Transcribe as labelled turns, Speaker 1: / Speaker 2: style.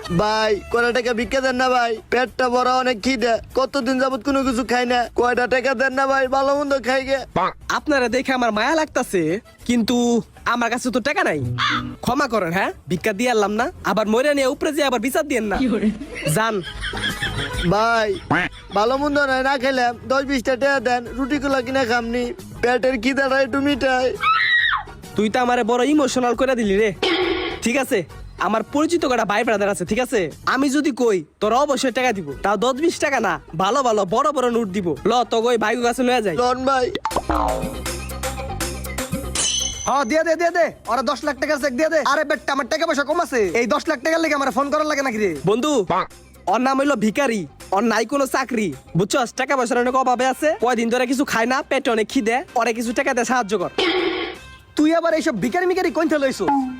Speaker 1: ভাই কয়টা টাকা ভিক্ষা দেন না ভাই, পেটটা বড় অনেক খিদে, কতদিন যাবত কোনো কিছু খাই না, কয়টা টাকা দেন না ভাই, ভালো মন্দ খাই গে।
Speaker 2: আপনারা দেখে আমার মায়া লাগতাছে, কিন্তু আমার কাছে তো টাকা নাই। ক্ষমা করেন, হ্যাঁ ভিক্ষা দিয়ে আনলাম না, আবার মরে নিয়ে উপরে যে আবার বিচার দিয়েন না। যান
Speaker 1: ভাই ভালো মন্দ নয়, না খেলাম 10-20টা টাকা দেন, রুটি গুলা কিনা খামনি, পেটের খিদাটা একটু মিটাই।
Speaker 2: তুই তো আমারে বড় ইমোশনাল করে দিলি রে। ঠিক আছে, আমার পরিচিত কটা ভাই ব্রাদার আছে, ঠিক আছে, আমি যদি কই তোরা অবশ্যই টাকা দিব, তাও 10-20 টাকা না, ভালো ভালো বড় বড় নোট দিব। ল তো কই ভাই কাছে লয়ে যাই।
Speaker 1: লন ভাই
Speaker 3: হ্যাঁ দিয়ে দে দিয়ে দে, ওরা 10 লাখ টাকা চেক দিয়ে দে। আরে বেটা আমার টাকা পয়সা কম আছে, এই 10 লাখ টাকার লেগে আমার ফোন করার লাগে নাকি রে?
Speaker 2: বন্ধু, ওর নাম হইলো ভিখারি, ওর নাই কোনো চাকরি, বুঝছস? টাকা পয়সার অনেক অভাবে আছে, কয়দিন ধরে কিছু খায় না, পেটে অনেক খিদে, ওরে কিছু টাকা দিয়ে সাহায্য কর।
Speaker 3: তুই আবার এইসব ভিখারি মিখারি কোন থেকে লইছো?